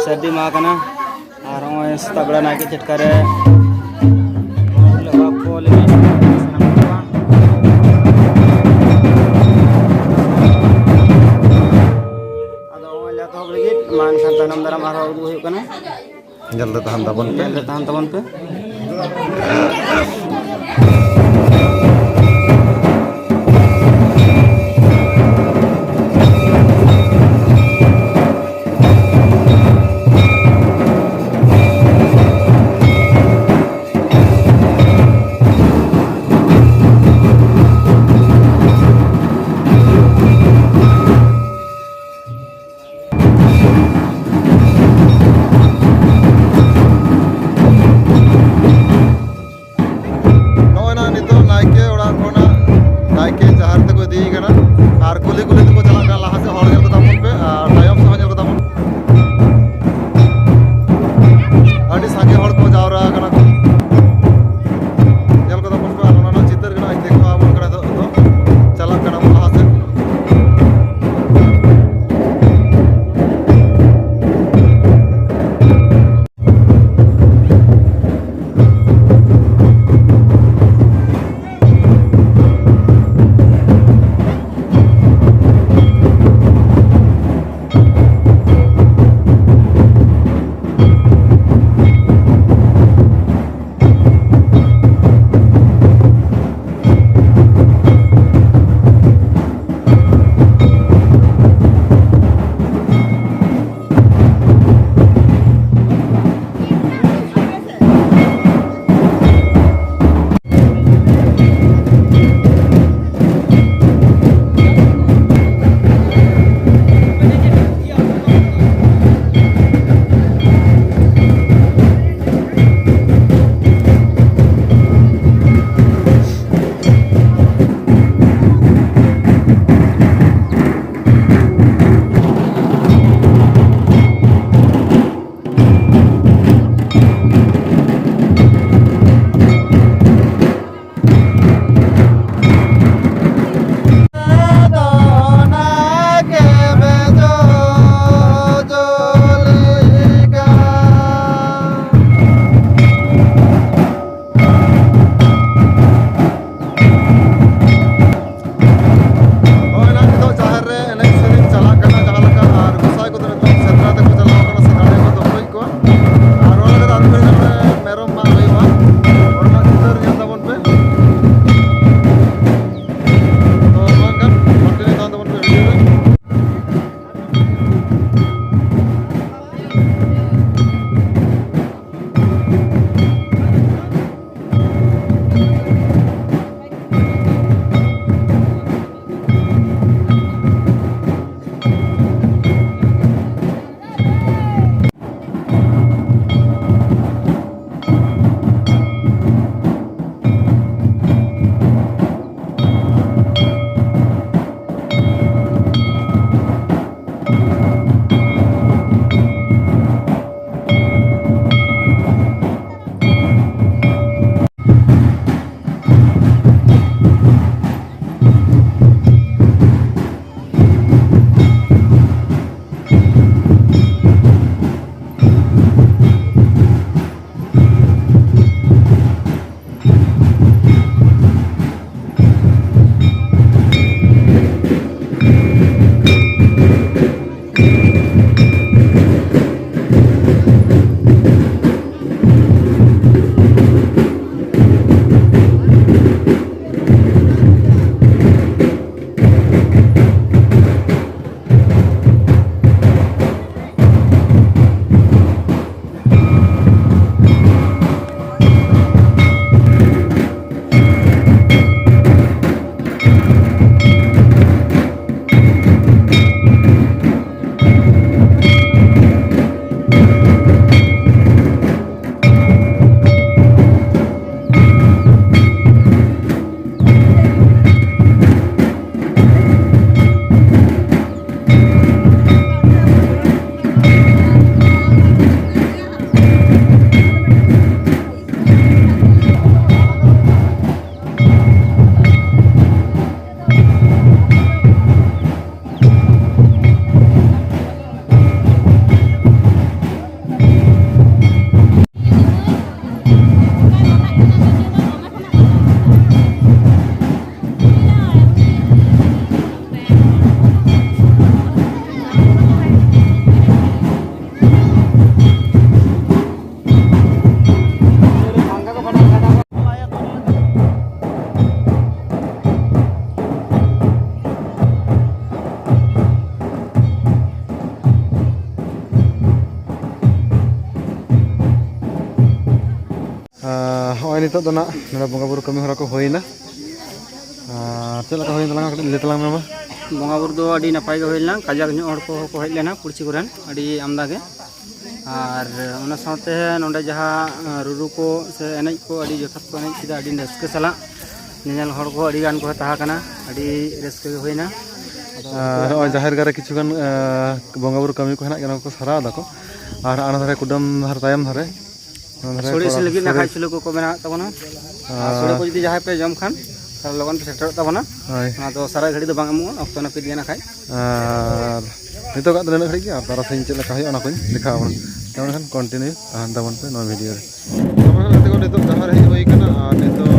सर्दी मा कना और ओय तगड़ा ना के चटकारे लगा को ले आदो ओय ला तो लगी मान संतानम दरम आरो उदु हुई कना जल्दी तहन तबन पे ᱱᱚᱜᱼᱚᱭ ᱱᱤᱛᱚᱜ ᱫᱚ ᱱᱟᱜ ᱱᱚᱰᱮ ᱵᱚᱸᱜᱟᱼᱵᱩᱨᱩ ᱠᱟᱹᱢᱤ ᱦᱚᱨᱟ ᱠᱚ ᱦᱩᱭᱱᱟ ᱟᱨ ᱪᱮᱫ ᱞᱮᱠᱟ ᱦᱩᱭᱮᱱ ᱛᱟᱞᱟᱝᱟ ᱠᱟᱹᱴᱤᱡ ᱞᱟᱹᱭ ᱛᱟᱞᱟᱝ ᱢᱮ ᱢᱟ ᱵᱚᱸगाᱼᱵᱩᱨᱩ ᱫᱚ ᱟᱹᱰᱤ ᱱᱟᱯᱟᱭ ᱜᱮ ᱦᱩᱭ ᱞᱮᱱᱟ ᱠᱟᱡᱟᱠ ᱧᱚᱜ ᱦᱚᱲ ᱠᱚ ᱦᱮᱡ ᱞᱮᱱᱟ ᱯᱩᱲᱥᱤ ᱠᱚᱨᱮᱱ ᱟᱹᱰᱤ ᱟᱢᱫᱟ ᱜᱮ ᱟᱨ ᱚᱱᱟ ᱥᱟᱶᱛᱮ ᱱᱚᱰᱮ ᱡᱟᱦᱟᱸ ᱨᱩᱨᱩ ko ᱥᱮ ᱮᱱᱮᱡ ko ᱟᱹᱰᱤ ᱡᱚᱛᱷᱟᱛ ᱠᱚ ᱮᱱᱮᱡ ᱠᱮᱫᱟ ᱟᱹᱰᱤ ᱨᱟᱹᱥᱠᱟᱹ ᱥᱟᱞᱟᱜ ᱧᱮᱧᱮᱞ ᱦᱚᱲ ᱠᱚ ᱟᱹᱰᱤ ᱜᱟᱱ ᱠᱚ ᱛᱟᱦᱮᱸ ᱠᱟᱱᱟ ᱟᱹᱰᱤ ᱨᱟᱹᱥᱠᱟᱹ ᱜᱮ ᱦᱩᱭᱱᱟ ᱱᱚᱜᱼᱚᱭ ᱡᱟᱦᱮᱨ ᱜᱟᱲ ᱨᱮ ᱠᱤᱪᱷᱩᱜᱟᱱ ᱵᱚᱸᱜᱟᱼᱵᱩᱨᱩ ᱠᱟᱹᱢᱤ ᱠᱚ ᱦᱮᱱᱟᱜ ᱠᱟᱱᱟ ᱠᱚ ᱥᱟᱨᱟᱣ ᱫᱟᱠᱚ ᱟᱨ ᱚᱱᱟ ᱫᱷᱟᱨᱮ ᱠᱩᱰᱟᱹᱢ ᱫᱷᱟᱨᱮ ᱛᱟᱭᱚᱢ ᱫᱷᱟᱨᱮ ᱥᱳᱲᱮ ᱤᱥᱤᱱ ᱞᱟᱹᱜᱤᱫ ᱱᱟᱠᱷᱟᱡ ᱪᱩᱞᱦᱟᱹ ᱠᱚᱠᱚ ᱵᱮᱱᱟᱣᱮᱫ ᱛᱟᱵᱚᱱᱟ ᱟᱨ ᱥᱳᱲᱮ ᱠᱚ ᱡᱩᱫᱤ ᱡᱟᱦᱟᱸᱭ ᱯᱮ ᱡᱚᱢ ᱠᱷᱟᱱ ᱛᱟᱦᱞᱮ ᱞᱚᱜᱚᱱ ᱯᱮ ᱥᱮᱴᱮᱨᱚᱜ ᱛᱟᱵᱚᱱᱟ ᱦᱳᱭ ᱚᱱᱟ ᱫᱚ ᱥᱟᱨᱟ ᱜᱷᱟᱹᱲᱤ ᱫᱚ ᱵᱟᱝ ᱮᱢᱚᱜᱼᱟ ᱚᱠᱛᱚ ᱱᱟᱹᱯᱤᱛ ᱜᱮ ᱱᱟᱠᱷᱟᱡ ᱟᱨ ᱱᱤᱛᱚᱜᱟᱜ ᱫᱚ ᱱᱤᱱᱟᱹᱜ ᱜᱷᱟᱹᱲᱤᱡ ᱜᱮ ᱟᱨ ᱛᱟᱨᱟᱥᱤᱧ ᱪᱮᱫ ᱞᱮᱠᱟ ᱦᱩᱭᱩᱜᱼᱟ ᱚᱱᱟ ᱠᱚᱧ ᱫᱮᱠᱷᱟᱣ ᱟᱵᱚᱱᱟ ᱛᱟᱦᱚᱞᱮ ᱠᱷᱟᱱ ᱠᱚᱱᱴᱤᱱᱤᱭᱩ ᱛᱟᱦᱮᱱ ᱛᱟᱵᱚᱱ ᱯᱮ ᱱᱚᱣᱟ ᱵᱷᱤᱰᱤᱭᱳ ᱨᱮ ᱛᱚᱵᱮ ᱱᱤᱛᱚᱜ ᱡᱟᱦᱟᱸ ᱨᱮ ᱦᱮᱡ ᱦᱩᱭ ᱠᱟᱱᱟ ᱟᱨ ᱱᱤᱛᱚᱜ